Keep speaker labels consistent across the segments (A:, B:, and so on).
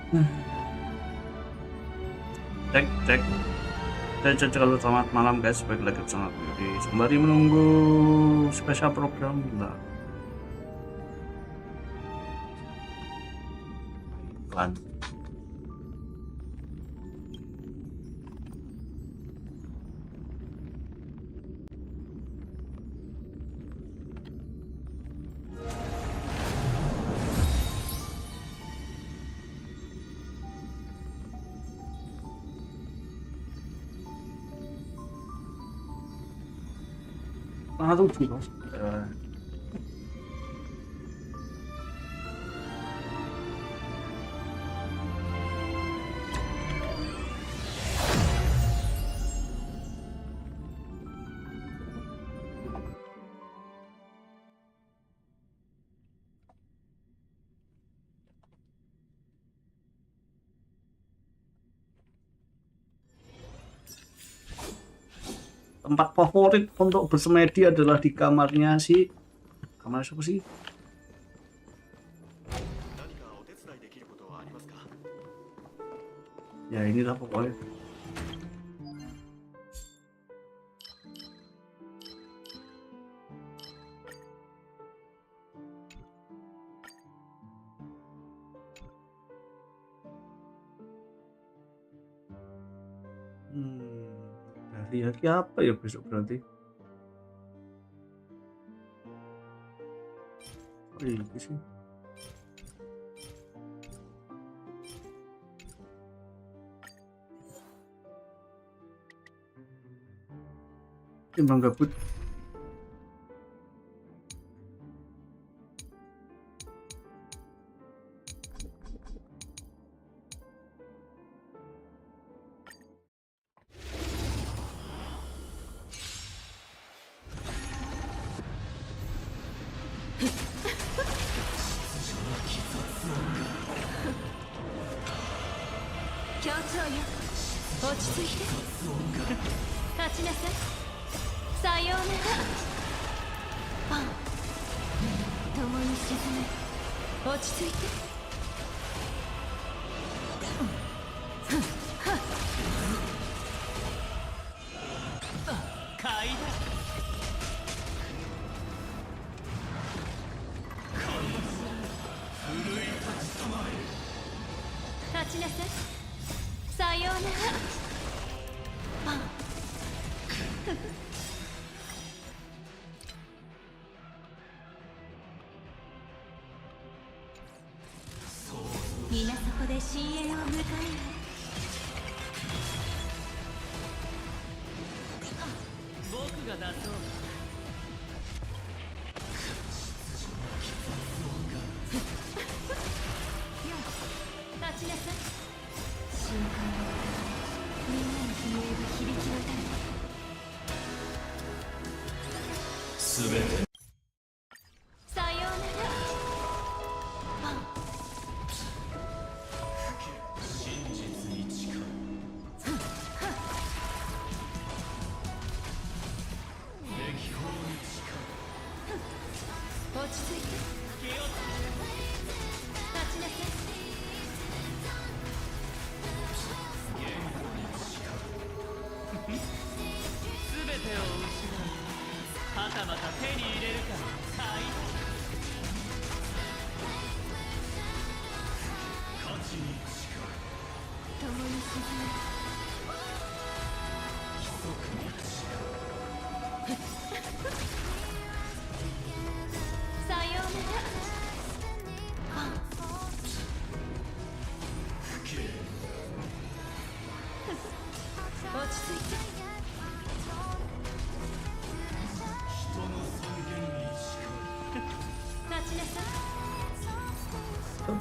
A: Cek, cek. Halo, selamat malam guys, balik lagi bersama di sembari menunggu spesial program. Nah, iklan. Tunggu dong. Tempat favorit untuk bersemedi adalah di kamarnya kamar siapa sih? Ya inilah pokoknya. Hari apa ya besok berarti? Oh ini sih. Timbang gabut.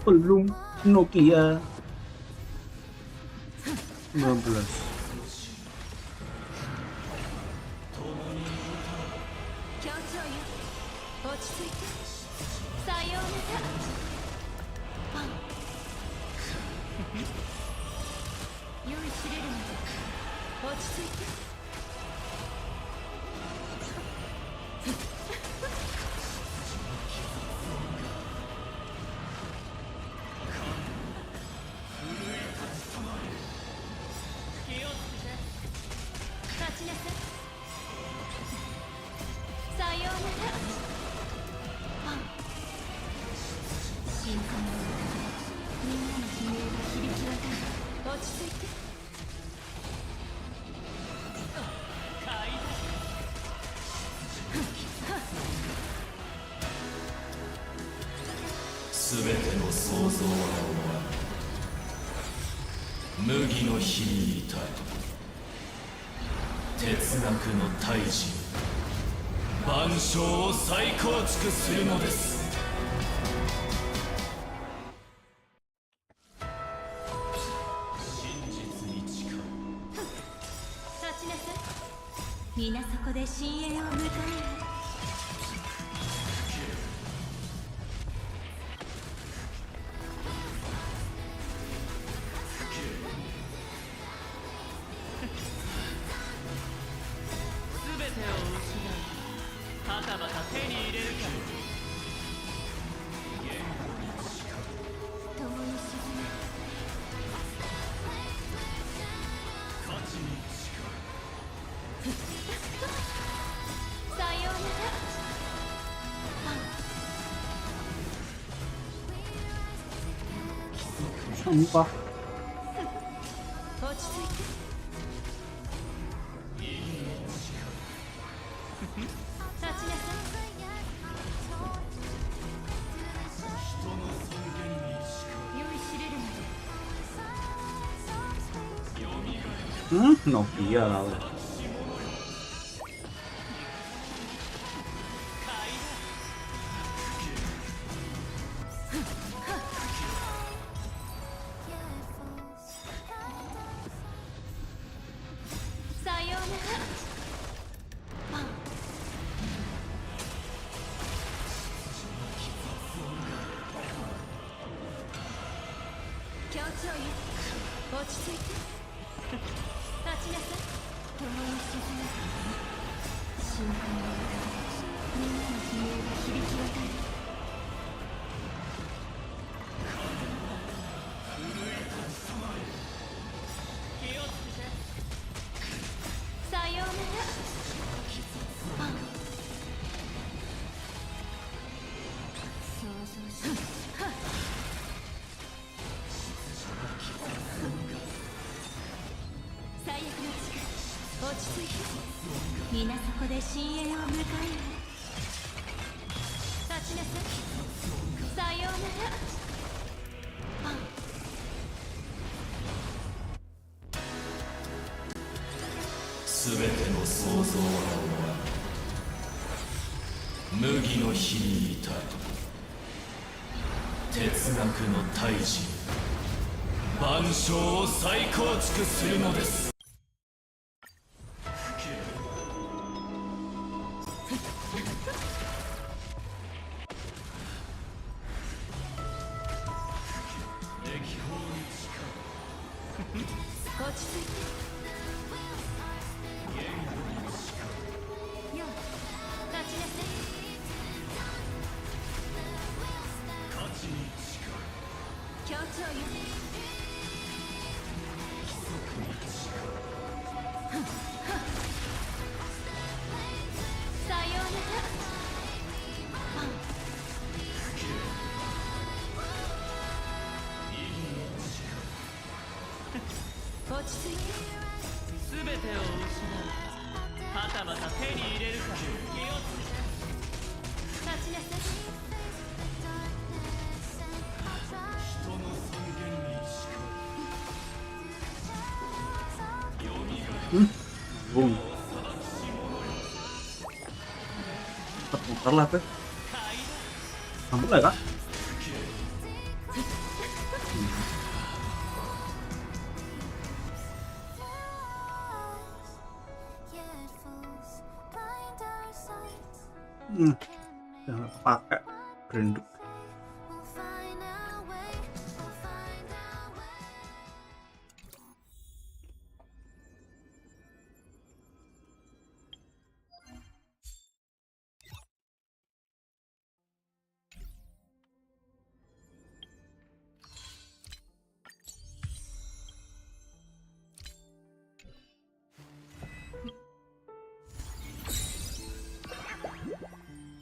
A: Belum Nokia 19.
B: 全ての想像は終わる。麦の日にいた哲学の大人、万象を再構築するのです。真実に近い。
C: 立ちなさい。皆そこで深淵を迎える。
D: バタバタ手に入れるか。
C: 共に沈め。
B: 価値に近い。
C: さようなら。
A: Sumpah.
C: 落ち着いて。立ちなさい。酔いしれるまで。
A: Nokia lah.
C: さようなら。協調よ。落ち着いて。立ちなさい。共に沈め。深海の中でみんなの悲鳴が響き渡る。
D: 気をつけて。
C: さようなら。想像し。最悪の力、落ち着いて。皆そこで深淵を迎える。立ちなさい。さようなら。
B: 全ての想像は終わる。麦の日にいた哲学の大人、万象を再構築するのです。
C: 落ち着いて。よう、立ちなさい。協調よ。さようなら。落ち着いて。
D: 全てを失う。バタバタ手に入れるか。気をつけて。
C: 立ちなさい。
A: Boom. Putar lah tuh. Sambung lah kak. Jangan pakai berenduk.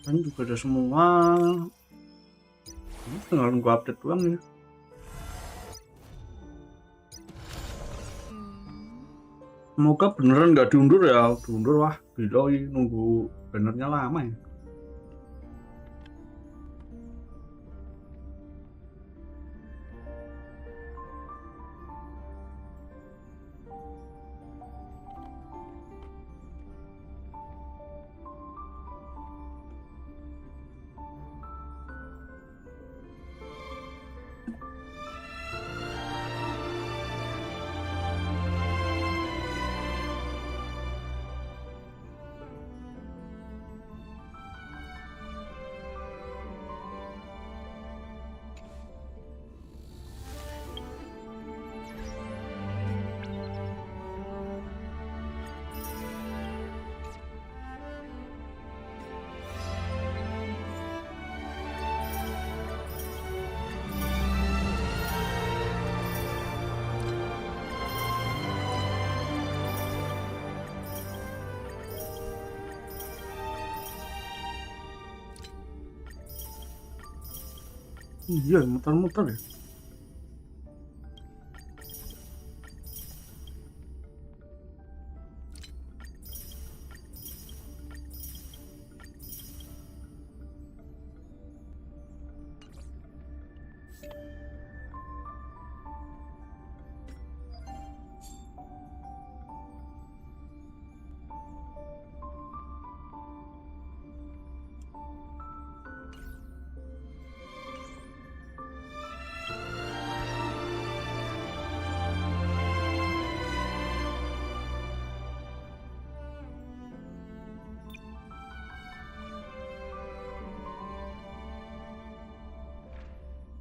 A: Ini juga ada semua. Ini tinggal nunggu update doang nih. Semoga beneran nggak diundur ya. Diundur wah gila ini nunggu bannernya lama ya. Iya, muter-muter ya.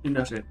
A: Pindah sih.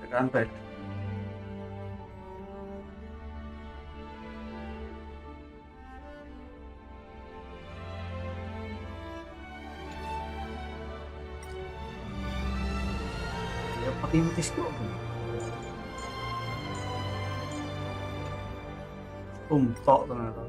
A: Sekarang baik. Ya pakai mitis kok. Tok ternyata.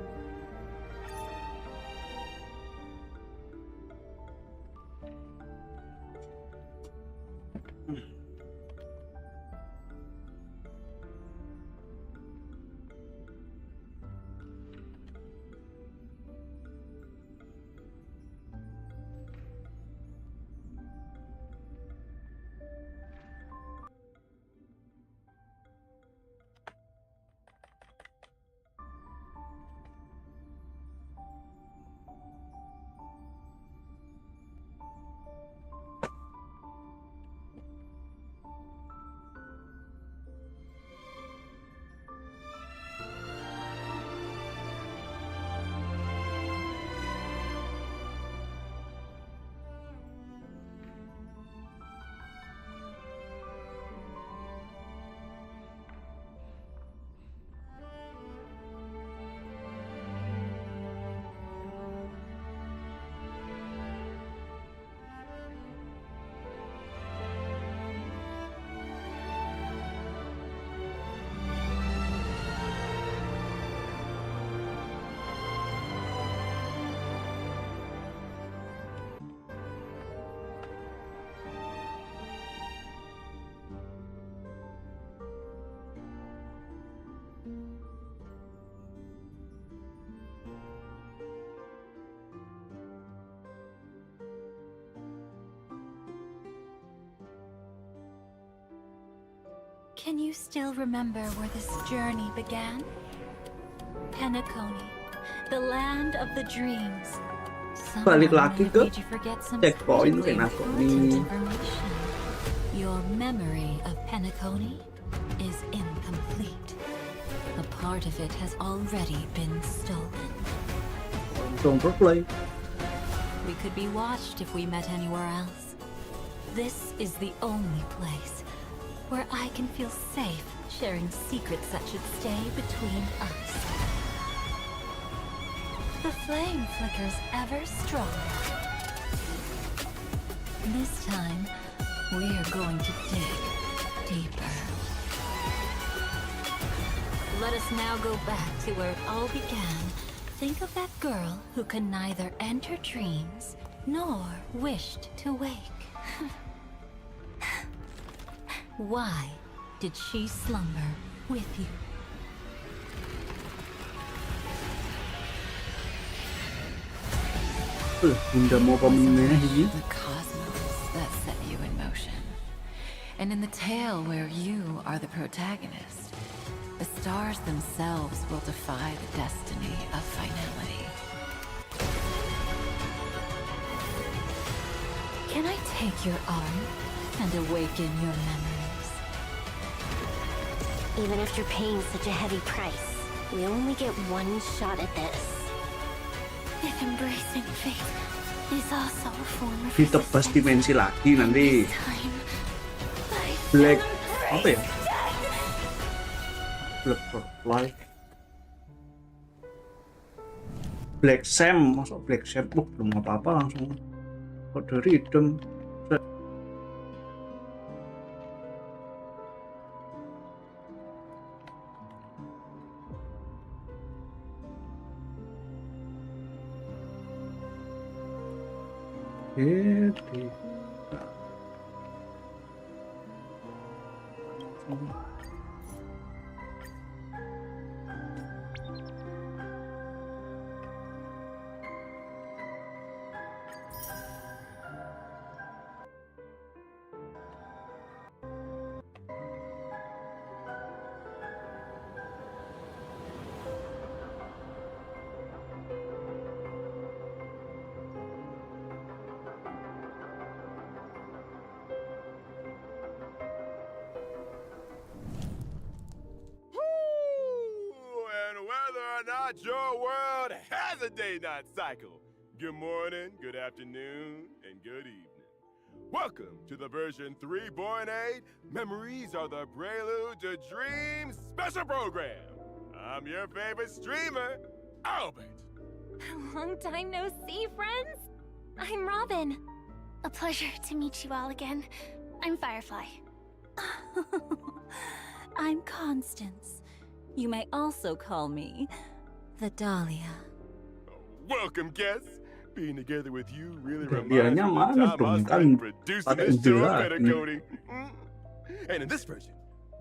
C: Can you still remember where this journey began? Penacony, the land of the dreams.
A: Balik
C: Someone
A: lagi
C: may have
A: ke
C: made you forget some
A: checkpoint
C: critically
A: Penacony.
C: important information. Your memory of Penacony is incomplete. A part of it has already been stolen.
A: Don't play.
C: We could be watched if we met anywhere else. This is the only place where I can feel safe sharing secrets that should stay between us. The flame flickers ever stronger. This time, we're going to dig deeper. Let us now go back to where it all began. Think of that girl who can neither enter dreams nor wished to wake. Why did she slumber with you?
A: Bunda mau pemenuhi.
E: The cosmos that set you in motion. And in the tale where you are the protagonist, the stars themselves will defy the destiny of finality.
C: Can I take your arm and awaken your memories?
F: Even after paying such a heavy price, we only get one shot at this.
C: If embracing fate is also a form of
A: Ditebas dimensi lagi nanti.
C: time,
A: Black apa ya? Black Butterfly. Black Sam, masuk Black Sam, belum apa-apa langsung kok dari idem. Gitu.
G: And whether or not your world has a day-night cycle, good morning, good afternoon, and good evening. Welcome to the version 3.8 Memories Are the Prelude to Dreams special program. I'm your favorite streamer, Albert.
F: Long time no see, friends. I'm Robin. A pleasure to meet you all again. I'm Firefly.
C: I'm Constance. You may also call me the Dahlia.
G: Welcome, guests. Being together with you really
A: Dahlianya
G: reminds me of the
A: mana
G: time I
A: dong?
G: started
A: Kan
G: producing
A: pakai
G: this show,
A: adalah.
G: Petacody. And in this version,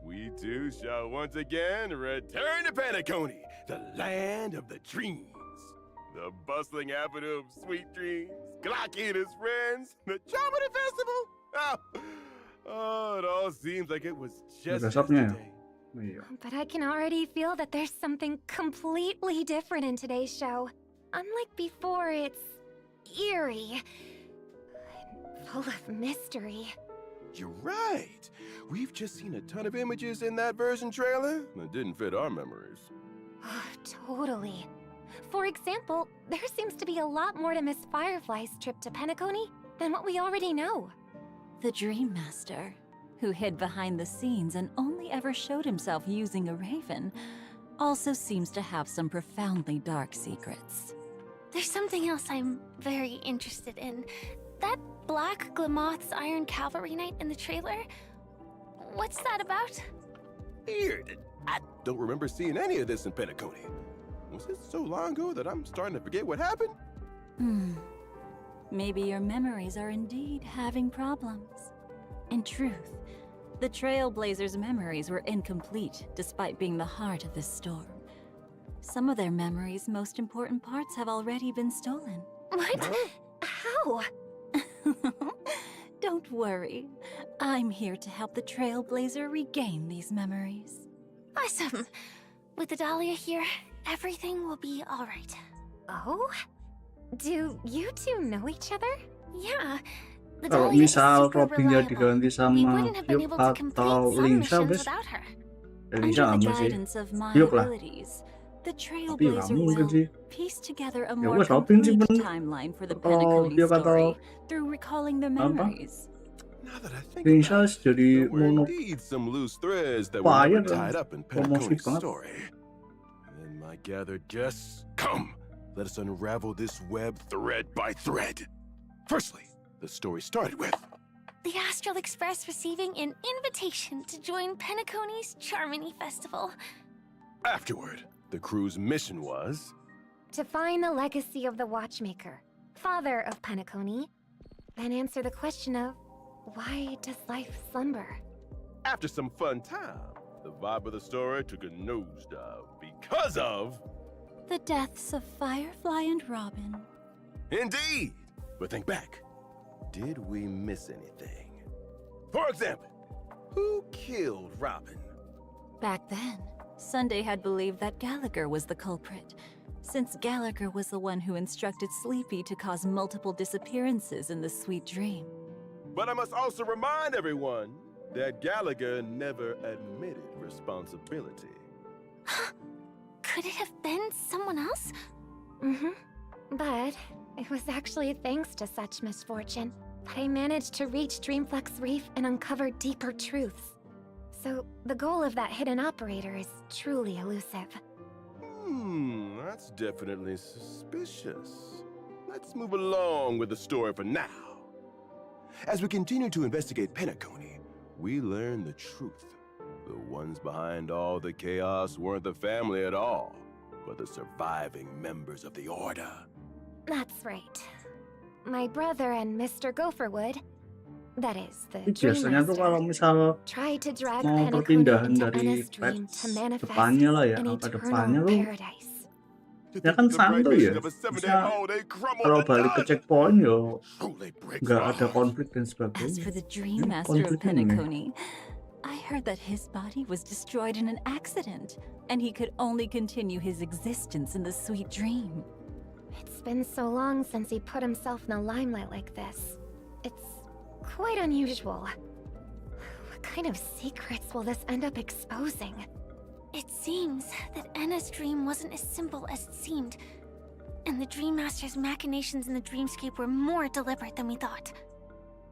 G: we too shall once again return to Petacody, the land of the dreams. The bustling avenue of sweet dreams, Glocky and his friends, the Chocolate Festival. Oh, it all seems like it was just
A: Resepnya ya?
G: yesterday.
A: Iya.
F: But I can already feel that there's something completely different in today's show. Unlike before, it's eerie and full of mystery.
G: You're right. We've just seen a ton of images in that version trailer that didn't fit our memories.
F: Totally. For example, there seems to be a lot more to Miss Firefly's trip to Penacony than what we already know.
C: The Dream Master, who hid behind the scenes and only ever showed himself using a raven, also seems to have some profoundly dark secrets.
F: There's something else I'm very interested in. That Black Glamoth's Iron Cavalry Knight in the trailer? What's that about?
G: Weird. I don't remember seeing any of this in Penacony. Was it so long ago that I'm starting to forget what happened?
C: Maybe your memories are indeed having problems. In truth, the Trailblazers' memories were incomplete despite being the heart of this storm. Some of their memories' most important parts have already been stolen.
F: What? How?
C: Don't worry. I'm here to help the Trailblazer regain these memories.
F: Awesome. With the Dahlia here, everything will be all right. Oh? Do you two know each other? Yeah. The
A: Kalau
F: Dahlia is
A: misal
F: super
A: Robinnya
F: reliable.
A: diganti
F: We
A: sama
F: wouldn't have been
A: Yuk
F: able to complete
A: atau
F: some
A: Linsa,
F: missions
A: guys.
F: without her.
A: Linsa
C: Under the
A: sama sih.
C: guidance of my
A: Yuk lah.
C: abilities, the
A: Tapi nggak
C: Trailblazer
A: mungkin sih.
C: will piece together a
A: Ya
C: more
A: wes, Robin sih
C: complete
A: bener.
C: timeline for the
A: Kalau
C: Penacony
A: dia kata
C: story through recalling their
A: apa?
C: memories.
G: Now that I think
A: Linsa
G: about it,
A: jadi
G: there were
A: mono
G: indeed some loose threads that were
A: fire
G: never tied up in
A: promosi
G: Pentacody's
A: banget.
G: story. And my gathered guests, come, let us unravel this web thread by thread. Firstly, the story started with
F: The Astral Express receiving an invitation to join Penacony's Charmony Festival.
G: afterward. The crew's mission was
F: To find the legacy of the Watchmaker, father of Penacony, then answer the question of why does life slumber?
G: after some fun time, the vibe of the story took a nosedive because of...
C: The deaths of Firefly and Robin.
G: Indeed! But think back. Did we miss anything? For example, who killed Robin?
C: Back then, Sunday had believed that Gallagher was the culprit, since Gallagher was the one who instructed Sleepy to cause multiple disappearances in the sweet dream.
G: But I must also remind everyone that Gallagher never admitted responsibility.
F: Could it have been someone else? Mm-hmm. But it was actually thanks to such misfortune that I managed to reach Dreamflux Reef and uncover deeper truths. So the goal of that hidden operator is truly elusive.
G: That's definitely suspicious. Let's move along with the story for now. As we continue to investigate Penacony, we learn the truth. The ones behind all the chaos weren't the family at all, but the surviving members of the Order.
F: That's right. My brother and Mr. Gopherwood, that is the
A: Ini
F: Dream
A: biasanya tuh kalau
F: Master,
A: misal
F: tried to drag
A: mau
F: Penacony
A: perpindahan
F: into
A: dari
F: Anna's
A: patch
F: dream to manifest
A: depannya lah ya,
F: an
A: angka depannya
F: eternal
A: lu
F: paradise.
A: ya kan santuy ya. Bisa kalau balik ke checkpoint yo nggak ada konflik dan
C: As
A: sebagainya.
C: for the Dream Master of
A: konfliknya ini.
C: Penacony, I heard that his body was destroyed in an accident, and he could only continue his existence in the sweet dream.
F: It's been so long since he put himself in the limelight like this. It's quite unusual. What kind of secrets will this end up exposing?
H: It seems that Anna's dream wasn't as simple as it seemed, and the Dream Master's machinations in the dreamscape were more deliberate than we thought.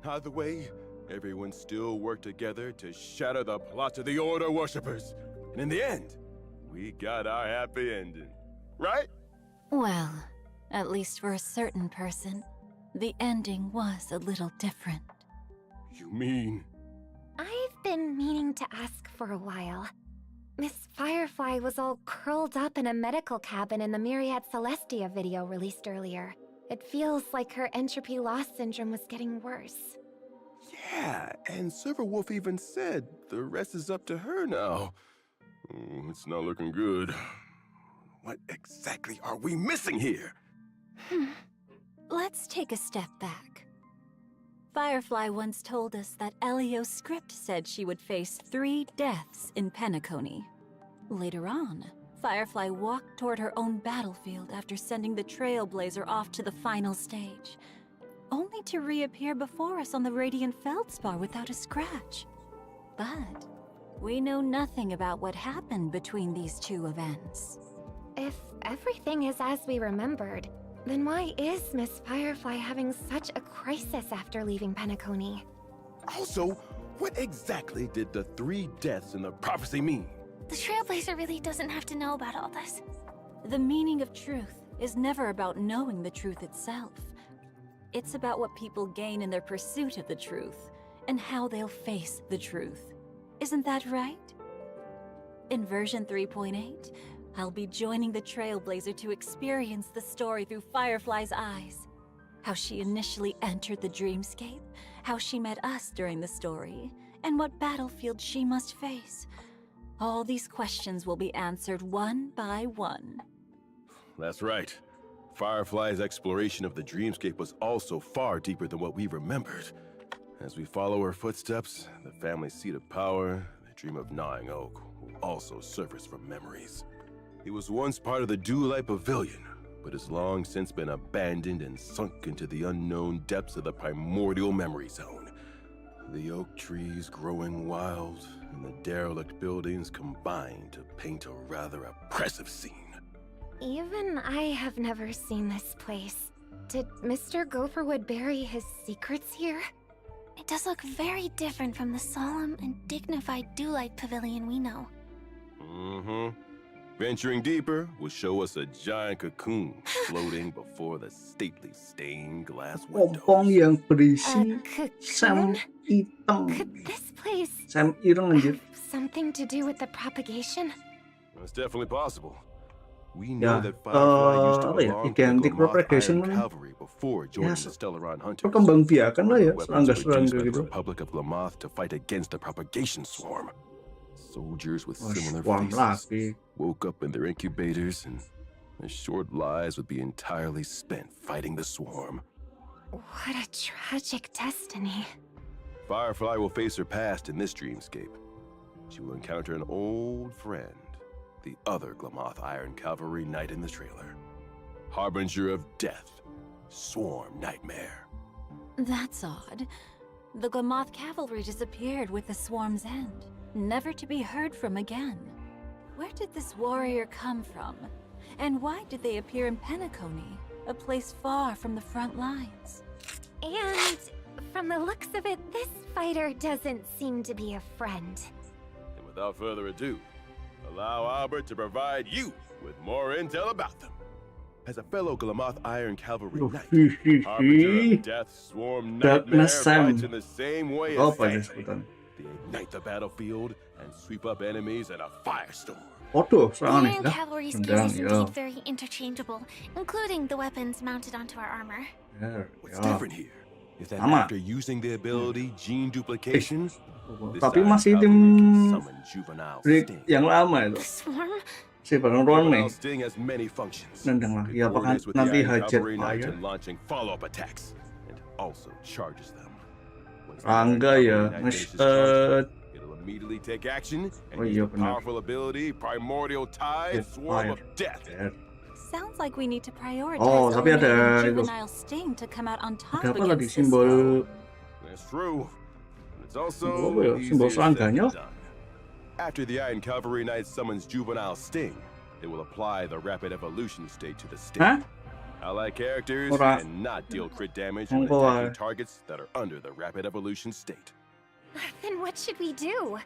G: Either way, everyone still worked together to shatter the plots of the Order worshippers. And in the end, we got our happy ending. Right?
C: Well, at least for a certain person, the ending was a little different.
G: You mean...
F: I've been meaning to ask for a while. Miss Firefly was all curled up in a medical cabin in the Myriad Celestia video released earlier. It feels like her entropy loss syndrome was getting worse.
G: Yeah, and Silverwolf even said the rest is up to her now. It's not looking good. What exactly are we missing here?
C: Let's take a step back. Firefly once told us that Elio's script said she would face 3 deaths in Penacony. Later on, Firefly walked toward her own battlefield after sending the Trailblazer off to the final stage, only to reappear before us on the Radiant Feldspar without a scratch. But we know nothing about what happened between these 2 events.
F: If everything is as we remembered, then why is Miss Firefly having such a crisis after leaving Penacony?
G: Also, what exactly did the 3 deaths in the prophecy mean?
H: The Trailblazer really doesn't have to know about all this.
C: The meaning of truth is never about knowing the truth itself. It's about what people gain in their pursuit of the truth, and how they'll face the truth. Isn't that right? In version 3.8, I'll be joining the Trailblazer to experience the story through Firefly's eyes. How she initially entered the dreamscape, how she met us during the story, and what battlefield she must face. All these questions will be answered one by one.
G: That's right. Firefly's exploration of the dreamscape was also far deeper than what we remembered. As we follow her footsteps, the family's seat of power, the dream of gnawing oak, will also surface from memories. It was once part of the Dewlight Pavilion, but has long since been abandoned and sunk into the unknown depths of the primordial memory zone. The oak trees growing wild, and the derelict buildings combine to paint a rather oppressive scene.
F: Even I have never seen this place. Did Mr. Gopherwood bury his secrets here?
H: It does look very different from the solemn and dignified Dewlight Pavilion we know.
G: Venturing deeper will show us a giant cocoon floating before the stately stained glass
A: Pompong
G: windows.
A: yang berisi
F: Cocoon?
A: sam hitam.
F: Could this place
A: Sam ireng anjir.
F: have something to do with the propagation?
G: It's definitely possible. We know
A: Ya,
G: that Firefly used to
A: apa ya,
G: belong to the
A: identik
G: Gormoth
A: propagation
G: Iron
A: kan
G: Cavalry before joining the Stellaron Hunters.
A: Perkembang biakan lah ya
G: Weapons produced
A: serangga-serangga
G: by the
A: gitu.
G: Republic of Lamath to fight against the propagation swarm. Soldiers with similar
A: Swarm
G: faces
A: lagi.
G: woke up in their incubators, and their short lives would be entirely spent fighting the swarm.
F: What a tragic destiny.
G: Firefly will face her past in this dreamscape. She will encounter an old friend, the other Glamath Iron Cavalry Knight in the trailer. Harbinger of death, Swarm Nightmare.
C: That's odd. The Glamoth cavalry disappeared with the swarm's end, never to be heard from again. Where did this warrior come from? And why did they appear in Penacony, a place far from the front lines?
F: And from the looks of it, this fighter doesn't seem to be a friend.
G: And without further ado, allow Albert to provide you with more intel about them. As a fellow Glamath Iron Cavalry Knight, Harbinger of Death Swarm Nightmare fights in the same way as Satan. They ignite the battlefield and sweep up enemies in a firestorm.
A: Waduh,
H: The
A: serangan
H: Iron
A: ya.
H: Cavalry's gear is indeed very interchangeable, including the weapons mounted onto our armor.
G: What's different here is that
A: Sama.
G: after using the ability Gene Duplication, this
A: Tapi
G: Iron
A: masih
G: Cavalry
A: tim
G: can summon Juvenile
A: Rick
G: Sting.
A: yang lama itu.
H: The swarm?
A: Si Bang Ron nih.
G: Juvenile Sting has many functions.
A: Nendang lagi apakah
G: Coordinates with the
A: nanti
G: Iron
A: hajat
G: Cavalry Knight
A: fire?
G: and launching follow-up attacks, and also charges them. Once the
A: Rangga
G: Iron
A: ya,
G: Cavalry Knight finishes charging,
A: nge
G: it'll immediately take action and
A: Oh
G: use
A: iya
G: the
A: benar.
G: powerful ability Primordial Tide
A: Death
G: Swarm
A: Fire.
G: of Death.
C: Sounds like we need to prioritize
A: Oh, tapi ada
C: eliminating
A: itu.
C: juvenile sting to come out on top
A: Ada apa tadi
C: against this
A: simbol
C: foe.
G: That's true. But it's also
A: Simbol apa ya? Simbol
G: easier said than
A: serangganya?
G: done. After the Iron Cavalry Knight summons Juvenile Sting, it will apply the Rapid Evolution state to the sting.
A: Hah?
G: Allied characters
A: Ora.
G: cannot deal crit damage when
A: Ngopi.
G: attacking targets that are under the Rapid Evolution state.
F: Then what should we do?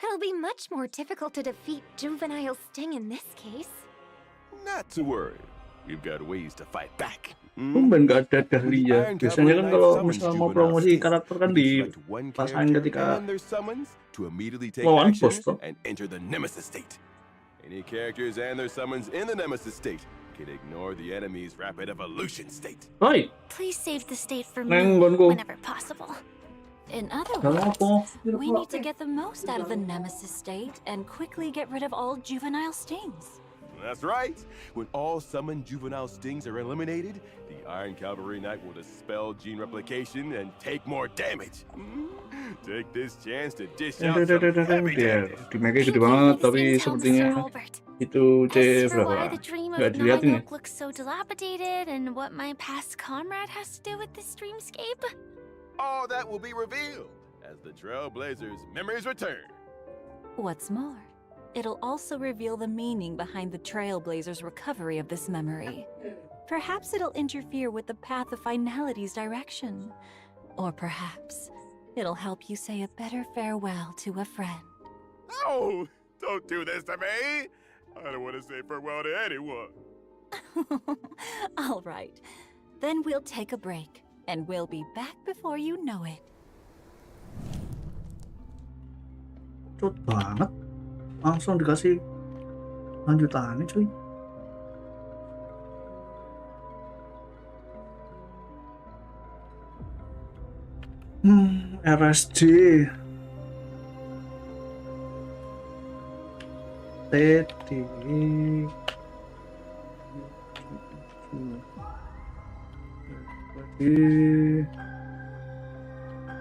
F: It'll be much more difficult to defeat Juvenile Sting in this case.
G: Not to worry, we've got ways to fight back.
A: Tumben gak ada dahlia. Biasanya kan kalau misalnya mau promosi karakter kan di
G: Select one
A: pasangan
G: character
A: ketika
G: and their summons to immediately take
A: lawan
G: action
A: bos toh.
G: and enter the Nemesis state. Any characters and their summons in the Nemesis state can ignore the enemy's Rapid Evolution state.
A: Hai,
H: Please save the state for
A: Neng,
H: me
A: gonku.
H: whenever possible.
C: In other
A: Dalam
C: words,
A: apa?
C: we need to get the most out of the nemesis state and quickly get rid of all juvenile stings.
G: That's right. When all summoned juvenile stings are eliminated, the Iron Cavalry Knight will dispel gene replication and take more damage. Take this chance to dish out some heavy
A: Dia
G: damage.
A: di Mega gede
H: Thank you
A: banget,
H: for
A: tapi
H: this intel,
A: sepertinya
H: Mr. Albert.
A: itu C
H: As for
A: berapa?
H: why the dream
A: Nggak
H: of
A: dilihatin ya.
H: Nine looks so dilapidated and what my past comrade has to do with this dreamscape,
G: All that will be revealed as the Trailblazers' memories return.
C: What's more, it'll also reveal the meaning behind the Trailblazers' recovery of this memory. Perhaps it'll interfere with the path of finality's direction. Or perhaps it'll help you say a better farewell to a friend.
G: Oh, don't do this to me. I don't want to say farewell to anyone.
C: All right. Then we'll take a break, and we'll be back before you know it.
A: Cepet banget. Langsung dikasih lanjutannya cuy. RSD TD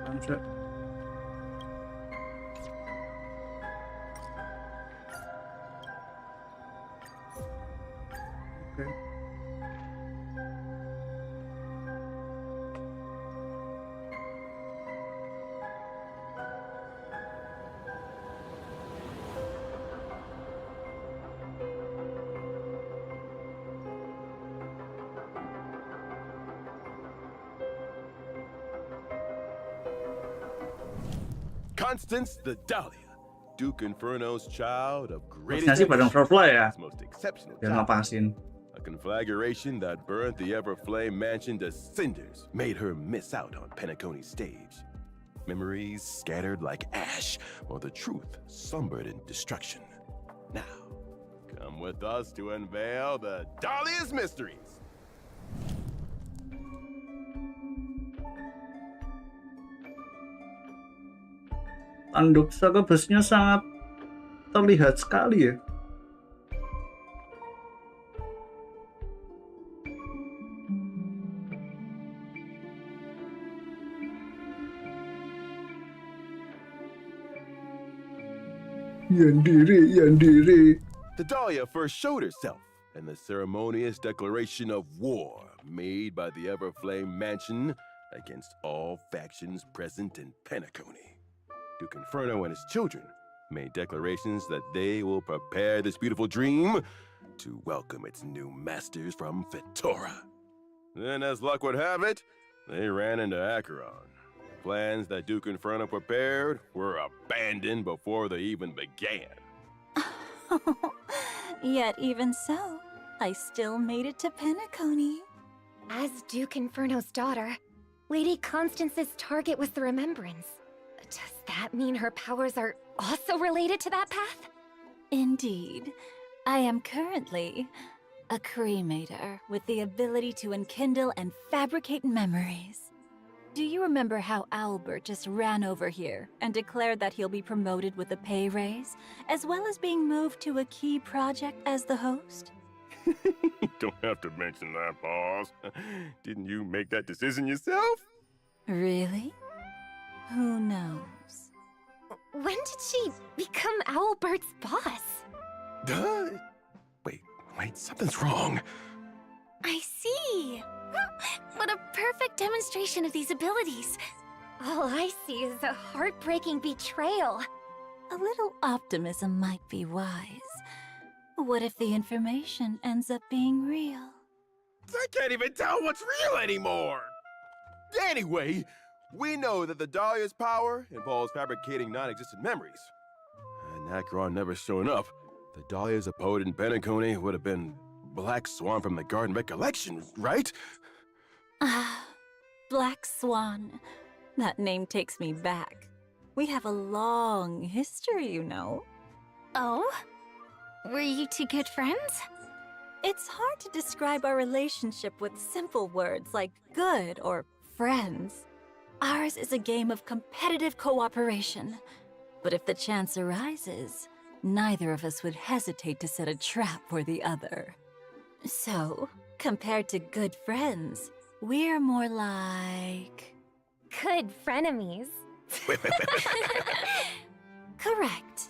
A: Bangsa. Oke.
G: Constance the Dahlia, Duke Inferno's child of greatest
A: Harusnya sih Padang Firefly ya,
G: most exceptional
A: biar
G: talent.
A: ngapasin.
G: A conflagration that burnt the Everflame mansion to cinders made her miss out on Penacony's stage. Memories scattered like ash, while the truth slumbered in destruction. Now, come with us to unveil the Dahlia's mysteries.
A: tanduk succubusnya sangat terlihat sekali ya. Yandere.
G: The Dahlia first showed herself in the ceremonious declaration of war made by the Everflame Mansion against all factions present in Penacony. Duke Inferno and his children made declarations that they will prepare this beautiful dream to welcome its new masters from Fetora. Then, as luck would have it, they ran into Acheron. Plans that Duke Inferno prepared were abandoned before they even began.
C: Yet even so, I still made it to Penacony.
F: As Duke Inferno's daughter, Lady Constance's target was the Remembrance. Does that mean her powers are also related to that path?
C: Indeed. I am currently a cremator with the ability to enkindle and fabricate memories. Do you remember how Albert just ran over here and declared that he'll be promoted with a pay raise, as well as being moved to a key project as the host?
G: You don't have to mention that, boss. Didn't you make that decision yourself?
C: Really? Who knows?
F: When did she become Albert's boss?
G: Duh. Wait, something's wrong.
H: I see. What a perfect demonstration of these abilities.
F: All I see is a heartbreaking betrayal.
C: A little optimism might be wise. What if the information ends up being real?
G: I can't even tell what's real anymore! Anyway, we know that the Dahlia's power involves fabricating non-existent memories. And Acheron never showing up, the Dahlia's abode in Penacony would have been Black Swan from the Garden Recollection, right?
C: Ah, Black Swan. That name takes me back. We have a long history, you know.
H: Oh? Were you two good friends?
C: It's hard to describe our relationship with simple words like good or friends. Ours is a game of competitive cooperation. But if the chance arises, neither of us would hesitate to set a trap for the other. So, compared to good friends, we're more like...
F: Good frenemies.
C: Correct.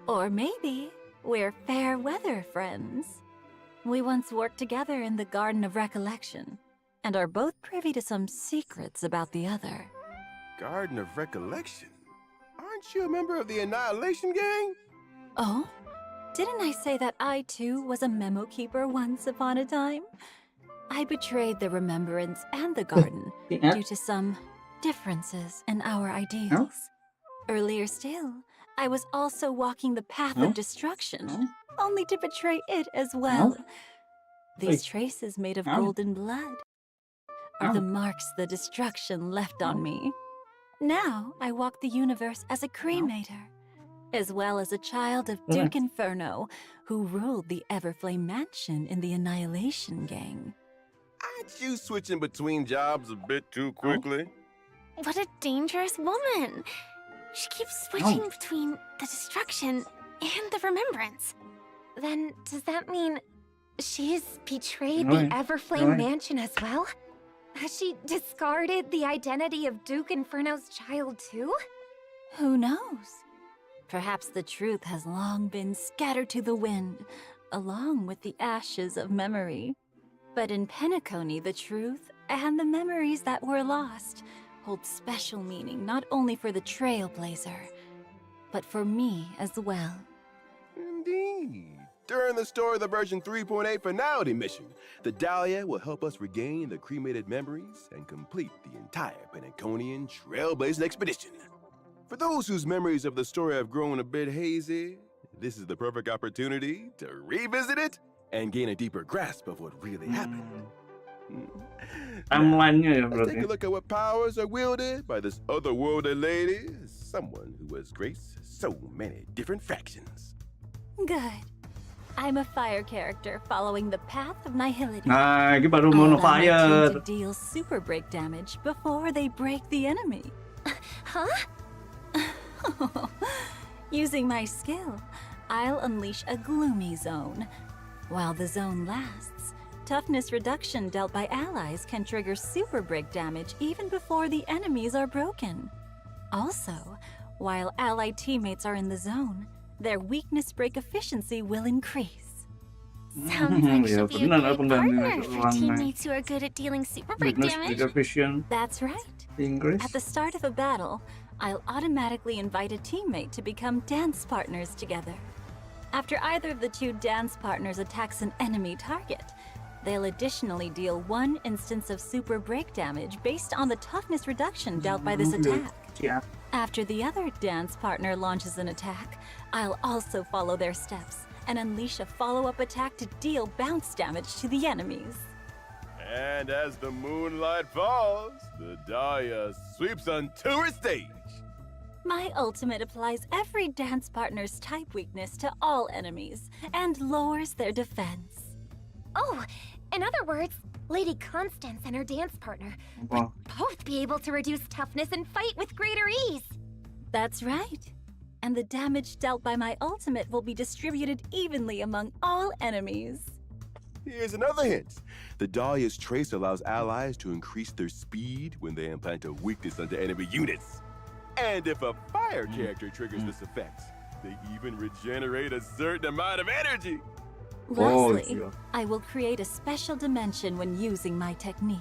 C: Or maybe we're fair weather friends. We once worked together in the Garden of Recollection, and are both privy to some secrets about the other.
G: Garden of Recollection? Aren't you a member of the Annihilation Gang?
C: Oh? Didn't I say that I too was a memo keeper once upon a time? I betrayed the Remembrance and the Garden due to some differences in our ideals. Earlier still, I was also walking the path of destruction, only to betray it as well. These traces made of golden blood are the marks the destruction left on me. Now I walk the universe as a cremator, as well as a child of Duke Inferno, who ruled the Everflame Mansion in the Annihilation Gang.
G: Aren't you switching between jobs a bit too quickly?
H: What a dangerous woman. She keeps switching between the destruction and the remembrance.
F: Then, does that mean she's betrayed the Everflame Mansion as well? Has she discarded the identity of Duke Inferno's child too?
C: Who knows? Perhaps the truth has long been scattered to the wind, along with the ashes of memory. But in Penacony, the truth and the memories that were lost hold special meaning not only for the Trailblazer, but for me as well.
G: Indeed. During the story of the version 3.8 finality mission, the Dahlia will help us regain the cremated memories and complete the entire Penaconian Trailblazing expedition. For those whose memories of the story have grown a bit hazy, this is the perfect opportunity to revisit it and gain a deeper grasp of what really happened.
A: Timeline-nya ya
G: Let's take
A: berarti.
G: a look at what powers are wielded by this otherworldly lady, someone who has graced so many different factions.
C: Good. I'm a fire character following the path of nihility.
A: Nah, ini baru
C: I
A: mono
C: allow my team
A: fire.
C: to deal super break damage before they break the enemy.
F: Huh?
C: Using my skill, I'll unleash a gloomy zone. While the zone lasts, toughness reduction dealt by allies can trigger super break damage even before the enemies are broken. Also, while allied teammates are in the zone, their weakness break efficiency will increase.
H: Sounds like she'll be a
A: benar,
H: great
A: pengganti
H: partner for
A: warna.
H: teammates who are good at dealing super break
A: Weakness,
H: damage.
A: bigger vision,
C: That's right.
A: Inggris.
C: At the start of a battle, I'll automatically invite a teammate to become dance partners together. After either of the two dance partners attacks an enemy target, they'll additionally deal 1 instance of super break damage based on the toughness reduction dealt by this attack.
A: Siap.
C: After the other dance partner launches an attack, I'll also follow their steps and unleash a follow-up attack to deal bounce damage to the enemies.
G: And as the moonlight falls, the Dahlia sweeps onto her stage.
C: My ultimate applies every dance partner's type weakness to all enemies and lowers their defense.
F: Oh, in other words, Lady Constance and her dance partner
A: Wah.
F: would both be able to reduce toughness and fight with greater ease.
C: That's right. And the damage dealt by my ultimate will be distributed evenly among all enemies.
G: Here's another hint. The Dahlia's trace allows allies to increase their speed when they implant a weakness onto enemy units. And if a fire character triggers this effect, they even regenerate a certain amount of energy.
C: Lastly,
A: yeah.
C: I will create a special dimension when using my technique.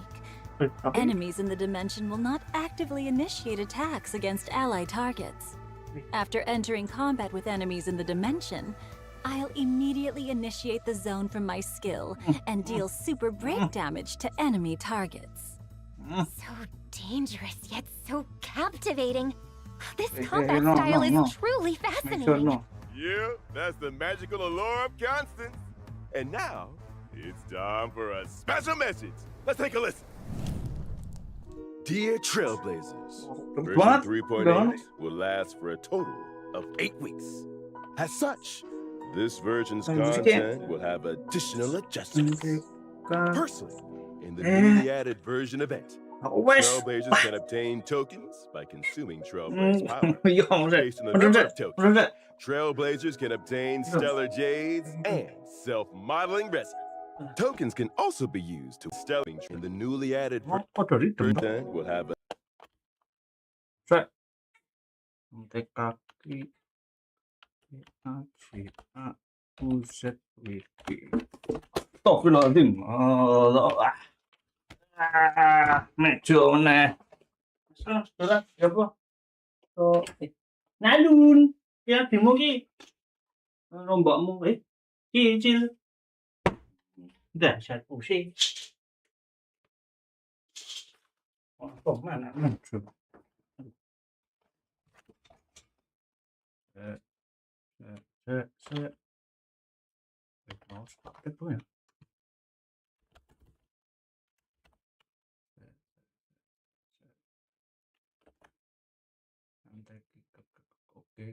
A: Apa ini?
C: Enemies in the dimension will not actively initiate attacks against ally targets. After entering combat with enemies in the dimension, I'll immediately initiate the zone from my skill and deal super break damage to enemy targets.
F: So dangerous, yet so captivating. This
A: Hey,
F: combat
A: no,
F: style
A: no,
F: is
A: no.
F: truly
A: Make sure
F: fascinating.
A: no.
G: Yeah, that's the magical allure of Constance. And now, it's time for a special message. Let's take a listen. Dear Trailblazers, version
A: What?
G: 3.8 will last for a total of 8 weeks. As such, this version's content will have additional adjustments. Firstly, in the newly added version event,
A: Wes.
G: Trailblazers can obtain tokens by consuming Trailblaze power.
A: Iya, maksudnya.
G: Based on the
A: Bener
G: number
A: nggak?
G: of tokens,
A: Bener nggak?
G: Trailblazers can obtain stellar jades and self-modeling resin. Tokens can also be used to stellar in the newly added
A: Apa dari tempat?
G: version will have a
A: Saya. Sampai kaki. A, U, Z, W, G. Astagfirullahaladzim. Mejo meneh. Saudara, ya apa? Nalun. Ya, demo ki. Rombakmu, cicil. Udah, saya pusing. Oh, mana? Coba. Mouse pakai tuh ya. Santai oke.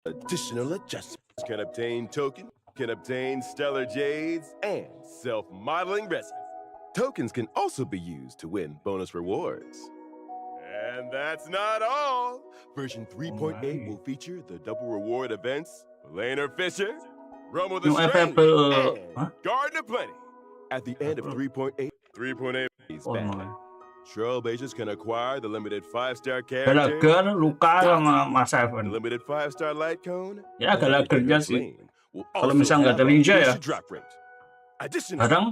G: additional adjustments. Can obtain tokens, can obtain stellar jades, and self-modeling resin. Tokens can also be used to win bonus rewards. And that's not all. Version 3.8 will feature the double reward events, Laner Fisher, Rumble the
A: Yung
G: Strange,
A: FF,
G: and Garden of Plenty. At the end of 3.8, 3.8 is
A: Oh,
G: back.
A: no.
G: Trailblazers can acquire the limited 5-star character,
A: Galager luka sama Mas
G: the
A: Evan.
G: limited 5-star light cone.
A: Ya,
G: and
A: Galagernya
G: the
A: sih.
G: flame will
A: Kalau
G: also
A: misalnya nggak
G: have
A: ada
G: a
A: ninja ya.
G: boosted drop rate. Additionally,
A: Kadang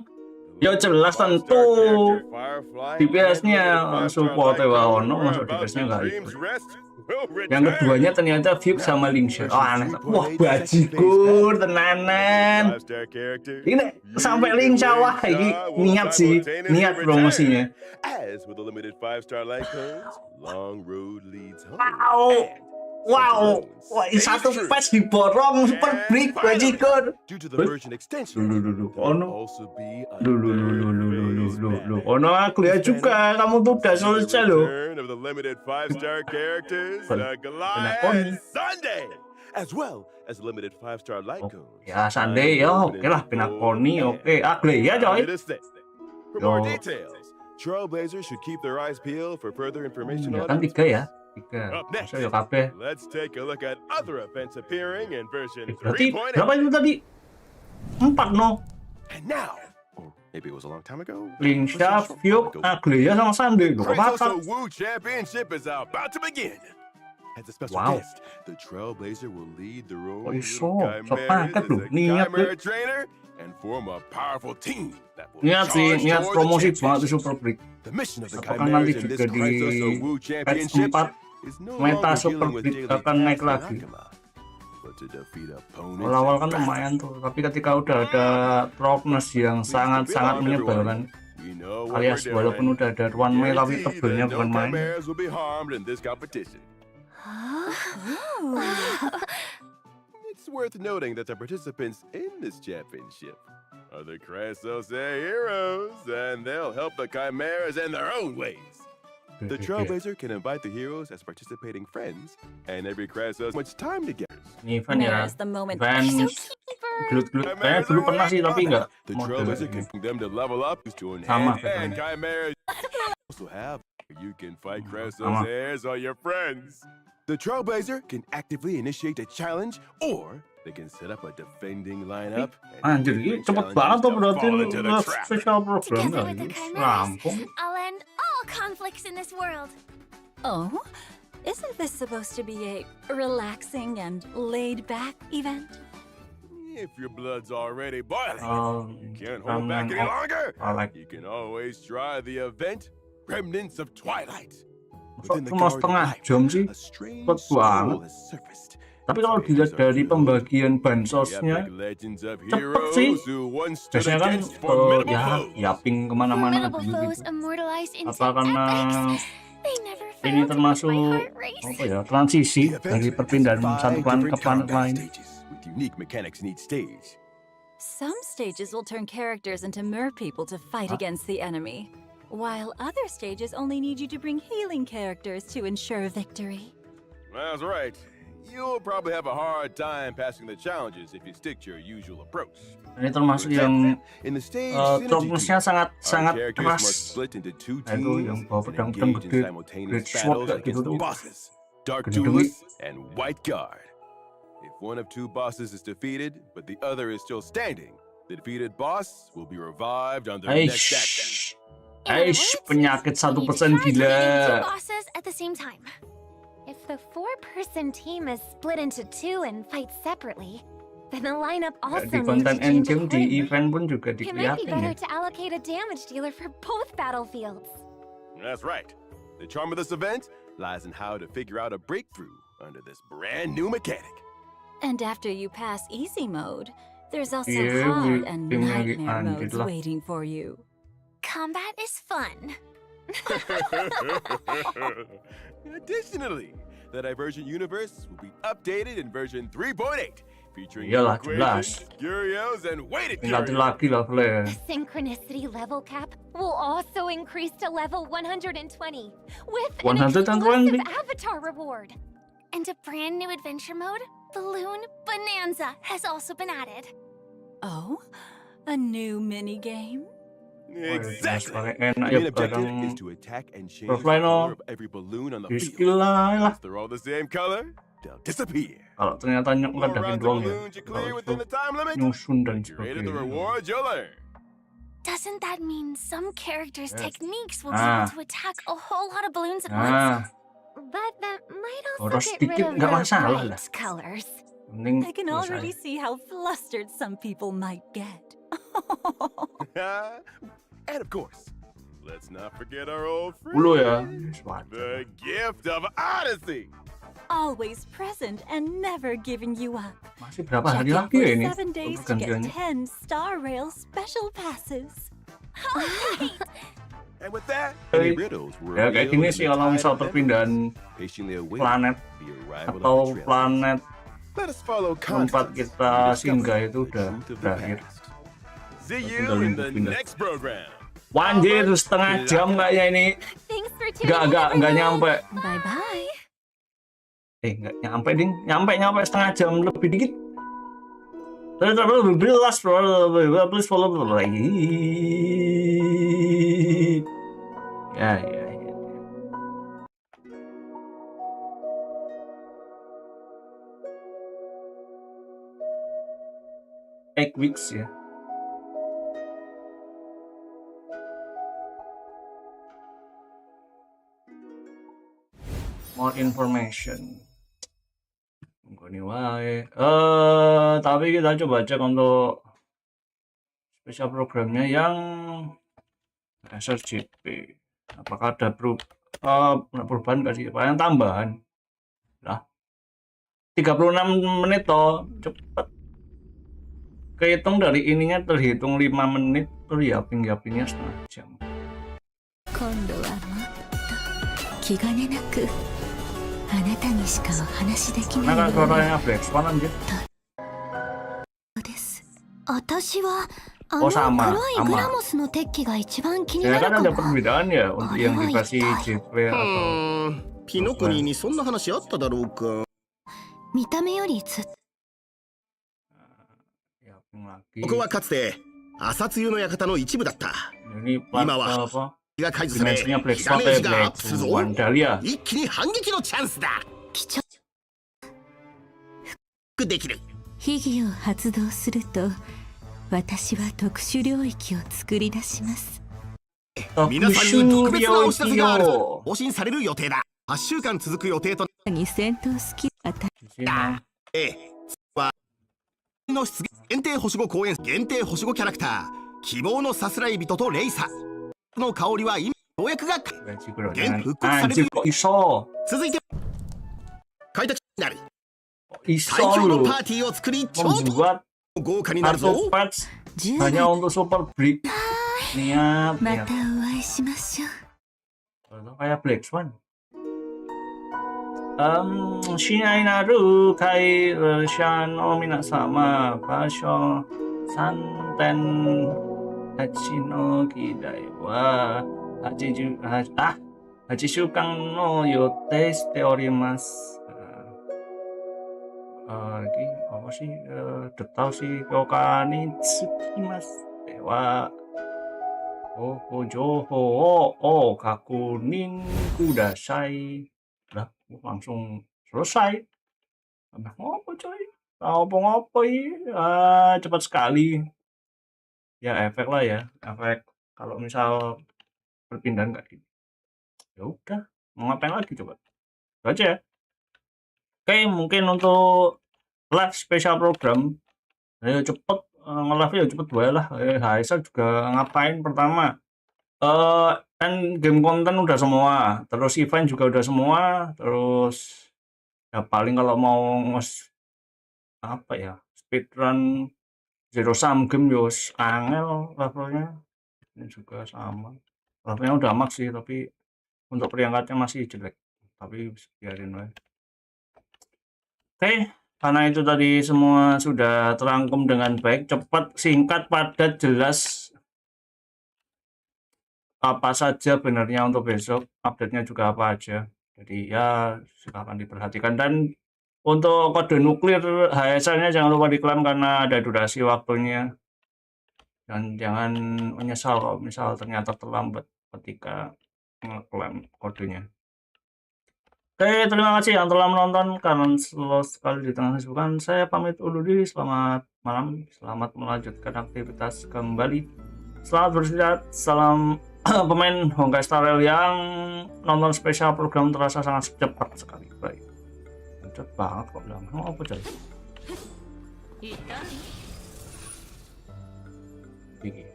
G: the
A: ya jelas
G: limited 5-star
A: tentu
G: character Firefly
A: DPS-nya
G: and the limited 5-star
A: support
G: light
A: Wahono,
G: cone
A: masuk
G: whereabouts
A: DPS-nya
G: in
A: nggak
G: Dream's
A: ikut.
G: Rest will
A: Yang
G: return.
A: keduanya ternyata Vip sama Linkshare. Oh aneh. Wah bajigur tenanan.
G: 5-star character.
A: Ini sampai Linkshare wah ini niat sih, niat promosinya.
G: As with the limited 5-star light cones, long road leads home.
A: Wow.
G: And
A: Wow.
G: Central
A: Wah ini
G: Zone
A: satu
G: stays true.
A: patch diborong super
G: And
A: break
G: finally,
A: bajigur.
G: due to the
A: Wih.
G: version extension,
A: Dulu.
G: there
A: Oh
G: will
A: no.
G: also be a
A: Dulu.
G: third phase
A: Oh no, aku lihat juga kamu tuh udah
G: banner.
A: selesai
G: The
A: loh.
G: return of the limited 5-star characters,
A: Kon-
G: the
A: Kenangan.
G: Goliath Sunday. as well as limited 5-star light cones.
A: Ya Sunday ya oke lah pinakoni oke. Ya coy.
G: For more
A: Yo.
G: details, Trailblazers should keep their eyes peeled for further information
A: Ya
G: on
A: kan
G: it.
A: 3 ya. 3.
G: Up next,
A: Masa ya kabeh.
G: let's take a look at other events appearing in version
A: Berarti
G: 3.8.
A: berapa itu tadi? 4 no.
G: And now, or maybe it was a long time ago.
A: Linsha, Fyuk, ya sama Sunday. Loh,
G: Kratos
A: apa?
G: Wu Championship is about to begin. As a special
A: Wow.
G: guest, the Trailblazer will lead their own
A: Oh,
G: little
A: iso.
G: chimeras
A: Sepakat
G: as
A: loh.
G: a
A: Niat
G: chimera
A: tuh.
G: trainer and form a powerful team that will
A: Niat sih,
G: charge
A: niat
G: toward the
A: promosi banget
G: championship.
A: tuh Super Break.
G: The mission of the
A: Apakah nanti
G: chimeras in this
A: juga di
G: Kratos Wu
A: patch
G: Championship
A: 4
G: is no
A: meta
G: longer
A: Super
G: dealing with
A: Break
G: daily
A: akan naik
G: tasks and
A: lagi.
G: akama, but to defeat opponents
A: Awal-awal
G: in
A: kan
G: battle.
A: lumayan tuh, tapi ketika udah ada toughness yang sangat-sangat menyebalkan,
G: We know what
A: alias
G: we're
A: walaupun
G: doing.
A: udah ada ruan Mei tapi
G: Guarantee
A: tebelnya
G: that
A: bukan
G: no
A: main.
G: chimeras will be harmed in this competition. It's worth noting that the participants in this championship are the Kratos heroes, and they'll help the chimeras in their own ways. The Trailblazer can invite the heroes as participating friends, and every Kratos much time together.
A: Ini event ya,
C: There's the moment.
A: event gelut-gelut. Kayaknya dulu pernah sih tapi nggak
G: The
A: model
G: Trailblazer
A: ini.
G: can bring them to level up to
A: Sama
G: enhance and
A: katanya.
G: chimeras. Also have you can fight Kratos
A: Sama.
G: heirs or your friends. The Trailblazer can actively initiate a challenge, or they can set up a defending lineup. and
A: Anjir, ini
G: different
A: cepet
G: challenges
A: banget tuh
G: to
A: berarti
G: fall into the trap.
A: special program
H: Together
A: nggak
H: with the
A: ini?
H: chimeras,
A: Rampung.
H: I'll end all conflicts in this world.
C: Oh, isn't this supposed to be a relaxing and laid-back event?
G: If your blood's already boiling, you can't
A: Kan
G: hold back any longer.
A: like
G: You can always try the event Remnants of Twilight.
A: cuma setengah jam sih,
G: a strange
A: cepet banget.
G: soul has surfaced.
A: Tapi kalau dilihat dari pembagian bansosnya,
G: Legends of
A: cepet
G: heroes
A: sih.
G: who once stood
A: Biasanya kan
G: against formidable
A: ya
G: foes.
A: yaping kemana-mana
H: Formidable
A: dulu
H: foes
A: gitu.
H: immortalized into
A: Apa karena
H: epics. They never
A: ini
H: fail to make
A: termasuk
H: my heart race.
A: apa ya transisi
G: The event
A: dari
G: has
A: perpindahan
G: 5
A: satu planet ke
G: different
A: planet
G: combat
A: lain.
G: stages with unique mechanics in each stage.
C: Some stages will turn characters into mer people to fight against the enemy, while other stages only need you to bring healing characters to ensure victory.
G: That's right. You'll probably have a hard time passing the challenges if you stick to your usual approach.
A: Ini termasuk yang
G: In the stage
A: toughness-nya sangat
G: our characters
A: keras.
G: must split into 2
A: Nah, itu yang
G: teams
A: bawa
G: and
A: pedang-pedang
G: engage in
A: gede,
G: simultaneous
A: great sword
G: battles
A: kayak gitu
G: against the
A: tuh.
G: bosses, Dark
A: Gede-gede.
G: Duelist and White Guard. If one of 2 bosses is defeated, but the other is still standing, the defeated boss will be revived on their next action.
H: In other
A: Aish,
H: words,
A: penyakit
H: you need to
A: 1%
H: try to defeat
A: gila.
H: 2 bosses at the same time.
F: If the 4-person team is split into 2 and fight separately, then the lineup also
A: Di
F: needs
A: konten
F: to change
A: endgame di
F: accordingly.
A: event pun juga
F: It might be
A: dikeliatin ya.
F: better to allocate a damage dealer for both battlefields.
G: That's right. The charm of this event lies in how to figure out a breakthrough under this brand new mechanic.
C: And after you pass easy mode, there's also
A: Iya,
C: hard and
A: tim yang
C: nightmare
A: dianjir
C: modes
A: lah.
C: waiting for you.
H: Combat is fun.
G: Additionally, the Divergent universe will be updated in version 3.8, featuring
A: Iyalah,
G: new
A: jelas.
G: equations, curios, and weighted
A: Tingkatin
G: curios.
A: lagi lah, Fle.
F: The synchronicity level cap will also increase to level 120 with an
A: 120?
F: exclusive avatar reward.
H: And a brand new adventure mode, Balloon Bonanza, has also been added.
C: Oh, a new mini game?
G: Exactly.
A: Pakai
G: The
A: enak ya
G: main objective
A: barang
G: is to attack and change the
A: Offline,
G: color of every balloon on the
A: di
G: field.
A: skill lah.
G: If they're all the same color, they'll disappear.
A: Kalau ternyata
G: More
A: ngadakin
G: rounds of
A: doang ya,
G: balloons you clear
A: kalau
G: within the time limit,
A: nyusun dan
G: the greater the
A: sebagainya.
G: rewards you'll earn.
H: Doesn't that mean some characters'
A: Yes.
H: techniques will be
A: Ah.
H: able to attack a whole lot of balloons at once?
A: Nah,
F: But that might
A: boros
F: also get rid
A: sedikit
F: of
A: nggak
F: the
A: masalah lah.
F: bright colors.
A: Mending
C: I can
A: selesai.
C: already see how flustered some people might get.
G: And of course, let's not forget our old
A: Dulu ya.
G: friend,
A: Waduh.
G: the gift of Odyssey.
C: Always present and never giving you up.
A: Masih berapa
C: Check
A: hari
C: in
A: lagi
C: for
A: ya ini?
C: 7 days to get
A: Pergantiannya.
C: 10 Star Rail special passes.
G: And with that,
A: Hey.
G: any riddles were
A: Ya kayak gini sih kalau misal perpindahan
G: patiently await
A: planet
G: the arrival
A: atau
G: of the trailblazers.
A: planet
G: Let us follow
A: tempat
G: constants
A: kita
G: and discover
A: singgah itu
G: the
A: udah
G: truth of the
A: berakhir.
G: past. See
A: Tinggal
G: you in
A: nunggu
G: the
A: pindah.
G: next program.
A: Wanjir, setengah jam kayaknya ini.
F: Thanks for tuning in,
A: Nggak
F: everyone.
A: nyampe.
C: Bye bye.
A: Nggak nyampe ding, nyampe setengah jam lebih dikit. Please follow lagi. Ya. 8 weeks ya. More information. Ini wae. Tapi kita coba cek untuk spesial programnya yang SRJP. Apakah ada perubahan nggak sih? Yang tambahan. Lah, 36 menit toh, cepet. Kehitung dari ininya terhitung 5 menit, terus yapinnya setengah jam.
C: 今度はもっと気兼ねなくあなたにしかお話しできない
A: Nah kan suaranya Black Swan anjir.
C: です。
H: 私は
A: Oh sama,
H: 黒いグラモスの鉄器が一番気に
A: Ya
H: なる
A: kan
H: か
A: ada
H: も。
A: perbedaan ya untuk yang di versi JP atau
I: ピノ国にそんな話あっただろうか。
H: 見た目よりずっと
A: yaping lagi.
I: ここはかつて朝露の館の一部だった。
A: Ini part
I: 今は
A: apa?
I: が解除され、
A: Dimensinya
I: ダ
A: Black
I: メ
A: Swan
I: ー
A: kayak
I: ジがアッ
A: Black
I: プするぞ。
A: Swan Dahlia.
I: 一気に反撃のチャンスだ。
H: 貴重
I: できる。
C: 秘技を発動すると私は特殊領域を作り出します。
I: 皆さんに特別なお知らせがある。更新される予定だ。8週間続く予定と。
C: に戦闘スキル与
A: Di sini.
I: はの出現限定星5公演限定星5キャラクター希望のさすらい人とレイサの香りは今ようやくが
A: Gaji bro,
I: 現
A: jangan.
I: 復刻され
A: Anjir
I: る。
A: kok iso?
I: 続いて開拓になる
A: Iso
I: 最強の
A: loh
I: パーティーを作り超
A: membuat
I: 豪華になるぞ。
A: kartu patch
C: 10
A: hanya untuk super break. Niat,
C: ま
A: niat.
C: たお会いしましょう。
A: Atau kayak Black Swan. Shinai naru kai shano minasama basho santen hachino kidai wa hachishukan no yote shite orimasu. Lagi apa sih? Detau sih kokani tsukimasu dewa. Joho kakunin kudasai. Udah langsung selesai. Ngopo coy? Ngopo cepat sekali. Ya efek lah ya, efek kalau misal perpindahan kayak gitu. Ya udah, mau ngapain lagi coba? Itu aja ya. Oke, mungkin untuk live special program, ayo cepet nge-live ya cepet gue lah. HSL juga ngapain pertama? Kan game konten udah semua, terus event juga udah semua, terus ya paling kalau mau apa ya speedrun zero sum game yos angel levelnya. Ini juga sama, levelnya udah max sih tapi untuk perangkatnya masih jelek, tapi biarin lah. Oke, karena itu tadi semua sudah terangkum dengan baik, cepat, singkat, padat, jelas. Apa saja benarnya untuk besok, update-nya juga apa aja. Jadi ya silakan diperhatikan, dan untuk kode nuklir HSL-nya jangan lupa diklaim karena ada durasi waktunya. Dan jangan menyesal kalau misal ternyata terlambat ketika ngeklaim kodenya. Oke, terima kasih yang telah menonton. Karena slow sekali di tengah kesibukan, saya pamit undur diri. Selamat malam, selamat melanjutkan aktivitas kembali. Selamat beristirahat, salam pemain Honkai Star Rail yang nonton spesial program terasa sangat cepat sekali. Baik, cepat banget kok bilang. Mau apa coy? Gigi,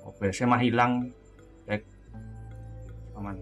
A: OBS-nya mah hilang. Cek, aman.